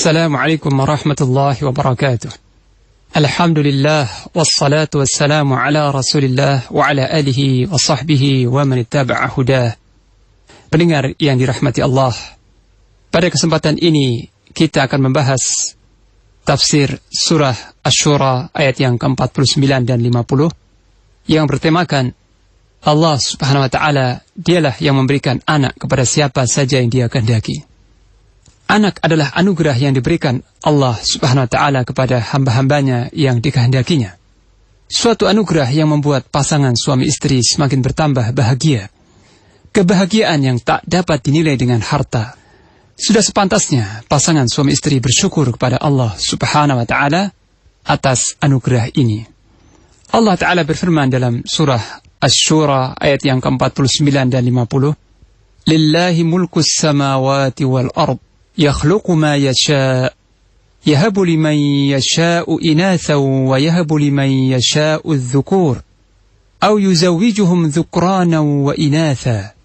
Assalamualaikum warahmatullahi wabarakatuh. Alhamdulillah wassalatu wassalamu ala Rasulillah wa ala alihi wa sahbihi wa man ittaba'a hudah. Pendengar yang dirahmati Allah, pada kesempatan ini kita akan membahas tafsir surah Asy-Syura ayat yang ke-49 dan 50 yang bertemakan Allah Subhanahu wa taala dialah yang memberikan anak kepada siapa saja yang Dia kehendaki. Anak adalah anugerah yang diberikan Allah Subhanahu wa taala kepada hamba-hambanya yang dikehendakinya. Suatu anugerah yang membuat pasangan suami istri semakin bertambah bahagia. Kebahagiaan yang tak dapat dinilai dengan harta. Sudah sepantasnya pasangan suami istri bersyukur kepada Allah Subhanahu wa taala atas anugerah ini. Allah taala berfirman dalam surah Asy-Syura ayat yang ke-49 dan 50, "Lillahi mulkus samawati wal ard, yakhluqu ma yasha', yahabu liman yasha'u inathan wa yahabu liman yasha'u adh-dhukur, aw yuzawwijuhum dhukranan wa inatha,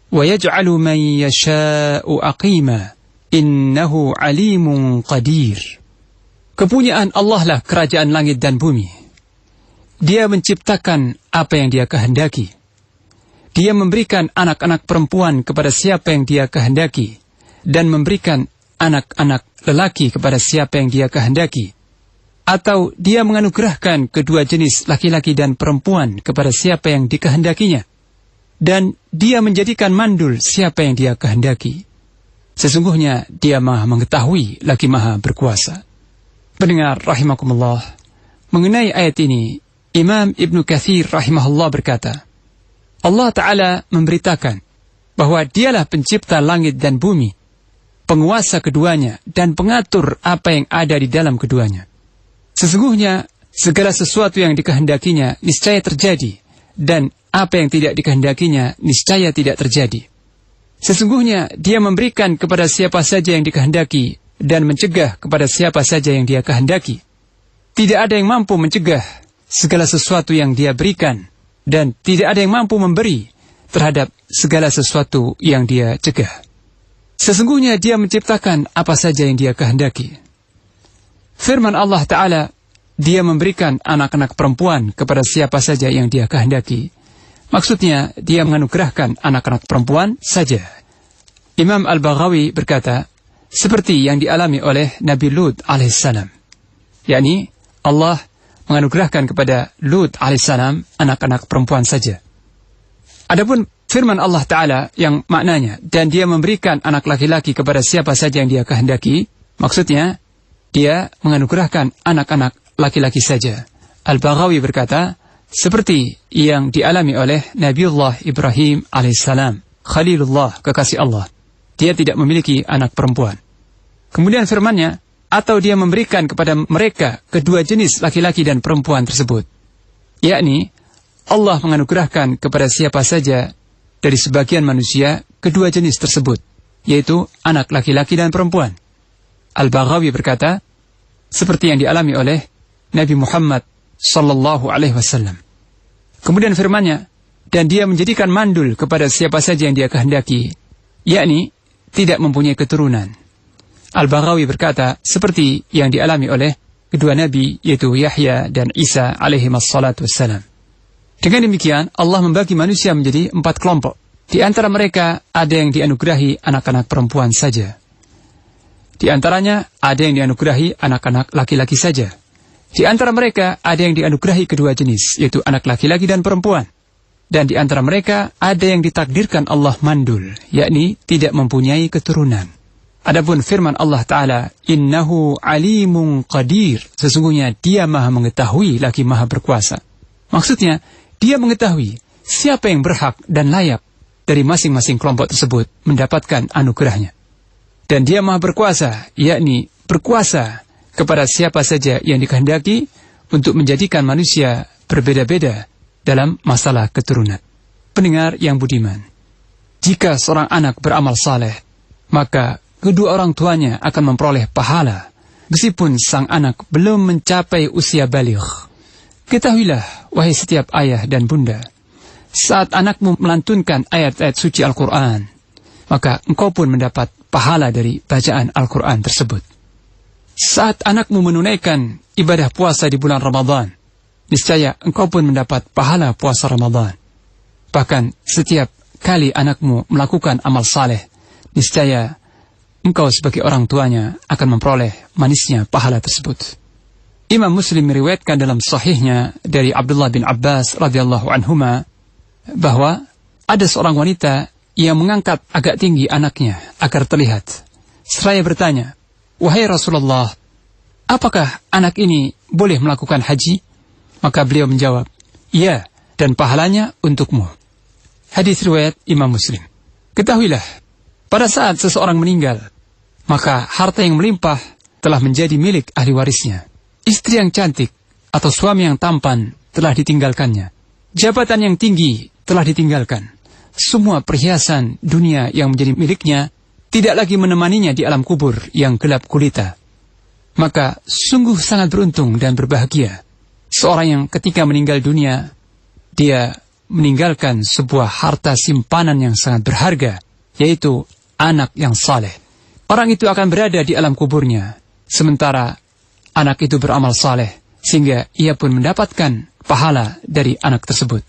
wa yaj'alu man yasha'u aqima, innahu alimun qadir." Kepunyaan Allah lah kerajaan langit dan bumi. Dia menciptakan apa yang Dia kehendaki. Dia memberikan anak-anak perempuan kepada siapa yang Dia kehendaki, dan memberikan anak-anak lelaki kepada siapa yang Dia kehendaki. Atau Dia menganugerahkan kedua jenis laki-laki dan perempuan kepada siapa yang dikehendakinya. Dan Dia menjadikan mandul siapa yang Dia kehendaki. Sesungguhnya Dia Maha mengetahui lagi Maha berkuasa. Pendengar rahimakumullah, mengenai ayat ini Imam Ibnu Katsir rahimahullah berkata, Allah Ta'ala memberitakan bahwa Dialah pencipta langit dan bumi, penguasa keduanya, dan pengatur apa yang ada di dalam keduanya. Sesungguhnya segala sesuatu yang dikehendakinya niscaya terjadi, dan apa yang tidak dikehendakinya niscaya tidak terjadi. Sesungguhnya Dia memberikan kepada siapa saja yang dikehendaki, dan mencegah kepada siapa saja yang Dia kehendaki. Tidak ada yang mampu mencegah segala sesuatu yang Dia berikan, dan tidak ada yang mampu memberi terhadap segala sesuatu yang Dia cegah. Sesungguhnya Dia menciptakan apa saja yang Dia kehendaki. Firman Allah Ta'ala, Dia memberikan anak-anak perempuan kepada siapa saja yang Dia kehendaki. Maksudnya, Dia menganugerahkan anak-anak perempuan saja. Imam Al-Baghawi berkata, seperti yang dialami oleh Nabi Lut alaihissalam, yakni Allah menganugerahkan kepada Lut alaihissalam anak-anak perempuan saja. Adapun firman Allah Ta'ala yang maknanya, dan Dia memberikan anak laki-laki kepada siapa saja yang Dia kehendaki, maksudnya Dia menganugerahkan anak-anak laki-laki saja. Al-Baghawi berkata, seperti yang dialami oleh Nabiullah Ibrahim alaihissalam, Khalilullah, kekasih Allah. Dia tidak memiliki anak perempuan. Kemudian firmannya, atau Dia memberikan kepada mereka kedua jenis laki-laki dan perempuan tersebut. Yakni, Allah menganugerahkan kepada siapa saja dari sebagian manusia kedua jenis tersebut, yaitu anak laki-laki dan perempuan. Al-Baghawi berkata, seperti yang dialami oleh Nabi Muhammad sallallahu alaihi wasallam. Kemudian firmannya, dan Dia menjadikan mandul kepada siapa saja yang Dia kehendaki, yakni tidak mempunyai keturunan. Al-Baghawi berkata, seperti yang dialami oleh kedua nabi, yaitu Yahya dan Isa alaihi wassalatu wassalam. Dengan demikian, Allah membagi manusia menjadi 4 kelompok. Di antara mereka, ada yang dianugerahi anak-anak perempuan saja. Di antaranya, ada yang dianugerahi anak-anak laki-laki saja. Di antara mereka, ada yang dianugerahi kedua jenis, yaitu anak laki-laki dan perempuan. Dan di antara mereka, ada yang ditakdirkan Allah mandul, yakni tidak mempunyai keturunan. Adapun firman Allah Ta'ala, innahu alimun qadir, sesungguhnya Dia Maha mengetahui lagi Maha berkuasa. Maksudnya, Dia mengetahui siapa yang berhak dan layak dari masing-masing kelompok tersebut mendapatkan anugerahnya. Dan Dia Maha berkuasa, yakni berkuasa kepada siapa saja yang dikehendaki untuk menjadikan manusia berbeda-beda dalam masalah keturunan. Pendengar yang budiman, jika seorang anak beramal saleh, maka kedua orang tuanya akan memperoleh pahala, meskipun sang anak belum mencapai usia baligh. Ketahuilah, wahai setiap ayah dan bunda, saat anakmu melantunkan ayat-ayat suci Al-Quran, maka engkau pun mendapat pahala dari bacaan Al-Quran tersebut. saat anakmu menunaikan ibadah puasa di bulan Ramadan, niscaya engkau pun mendapat pahala puasa Ramadan. Bahkan setiap kali anakmu melakukan amal saleh, niscaya engkau sebagai orang tuanya akan memperoleh manisnya pahala tersebut. Imam Muslim meriwayatkan dalam sahihnya dari Abdullah bin Abbas radhiyallahu anhuma bahwa ada seorang wanita yang mengangkat agak tinggi anaknya agar terlihat. Seraya bertanya, "Wahai Rasulullah, apakah anak ini boleh melakukan haji?" Maka beliau menjawab, "Iya, dan pahalanya untukmu." Hadis riwayat Imam Muslim. Ketahuilah, pada saat seseorang meninggal, maka harta yang melimpah telah menjadi milik ahli warisnya. Istri yang cantik atau suami yang tampan telah ditinggalkannya. Jabatan yang tinggi telah ditinggalkan. Semua perhiasan dunia yang menjadi miliknya tidak lagi menemaninya di alam kubur yang gelap gulita. Maka sungguh sangat beruntung dan berbahagia seorang yang ketika meninggal dunia, dia meninggalkan sebuah harta simpanan yang sangat berharga, yaitu anak yang saleh. Orang itu akan berada di alam kuburnya, sementara anak itu beramal saleh, sehingga ia pun mendapatkan pahala dari anak tersebut.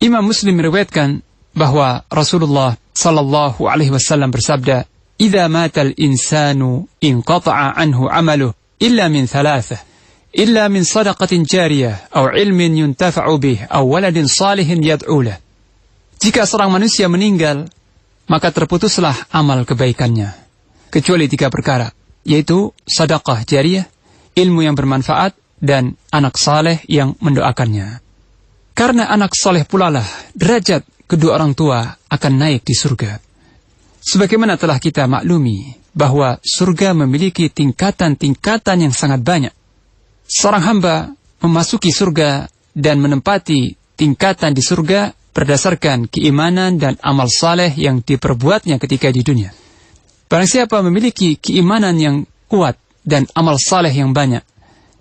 Imam Muslim meriwayatkan bahwa Rasulullah sallallahu alaihi wasallam bersabda, "Idza matal insanu inqata'a anhu 'amaluhu illa min thalathah, illa min sadaqatin jariyah aw 'ilmin yuntafa'u bih aw waladin salihin yad'u lahu." Jika seorang manusia meninggal, maka terputuslah amal kebaikannya, kecuali 3 perkara, yaitu sedekah jariyah, ilmu yang bermanfaat, dan anak saleh yang mendoakannya. Karena anak saleh pula lah derajat kedua orang tua akan naik di surga. Sebagaimana telah kita maklumi bahwa surga memiliki tingkatan-tingkatan yang sangat banyak. Seorang hamba memasuki surga dan menempati tingkatan di surga berdasarkan keimanan dan amal saleh yang diperbuatnya ketika di dunia. Barang siapa memiliki keimanan yang kuat dan amal saleh yang banyak,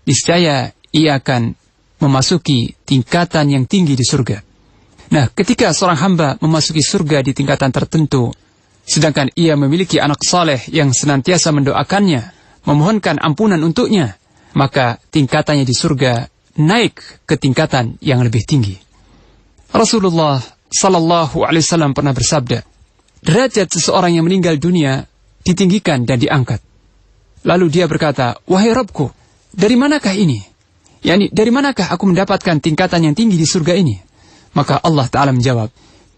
niscaya ia akan memasuki tingkatan yang tinggi di surga. Nah, ketika seorang hamba memasuki surga di tingkatan tertentu, sedangkan ia memiliki anak saleh yang senantiasa mendoakannya, memohonkan ampunan untuknya, maka tingkatannya di surga naik ke tingkatan yang lebih tinggi. Rasulullah sallallahu alaihi wasallam pernah bersabda, derajat seseorang yang meninggal dunia ditinggikan dan diangkat. Lalu dia berkata, "Wahai Rabbku, dari manakah ini? Yani, dari manakah aku mendapatkan tingkatan yang tinggi di surga ini?" Maka Allah Ta'ala menjawab,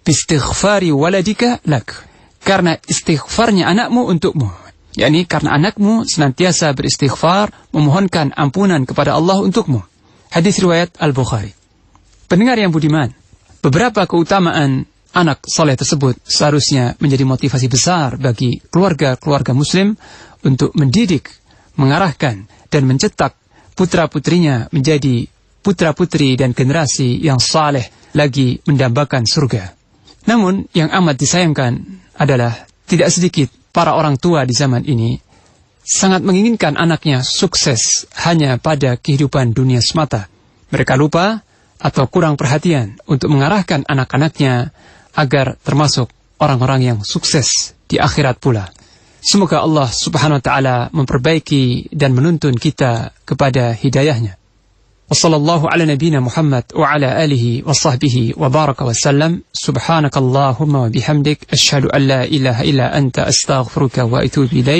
"Bistighfari waladika lak." Karena istighfarnya anakmu untukmu. Yani, karena anakmu senantiasa beristighfar, memohonkan ampunan kepada Allah untukmu. Hadis riwayat Al-Bukhari. Pendengar yang budiman, beberapa keutamaan anak soleh tersebut seharusnya menjadi motivasi besar bagi keluarga-keluarga muslim untuk mendidik, mengarahkan, dan mencetak putra-putrinya menjadi putra-putri dan generasi yang saleh lagi mendambakan surga. Namun yang amat disayangkan adalah tidak sedikit para orang tua di zaman ini sangat menginginkan anaknya sukses hanya pada kehidupan dunia semata. Mereka lupa atau kurang perhatian untuk mengarahkan anak-anaknya agar termasuk orang-orang yang sukses di akhirat pula. Semoga Allah subhanahu wa ta'ala memperbaiki dan menuntun kita kepada hidayahnya. Wassallallahu ala nabina Muhammad wa ala alihi wa sahbihi wa baraka wa sallam. Subhanakallahumma wa bihamdik. Ashhadu an la ilaha illa anta astaghfiruka wa atubu ilaik.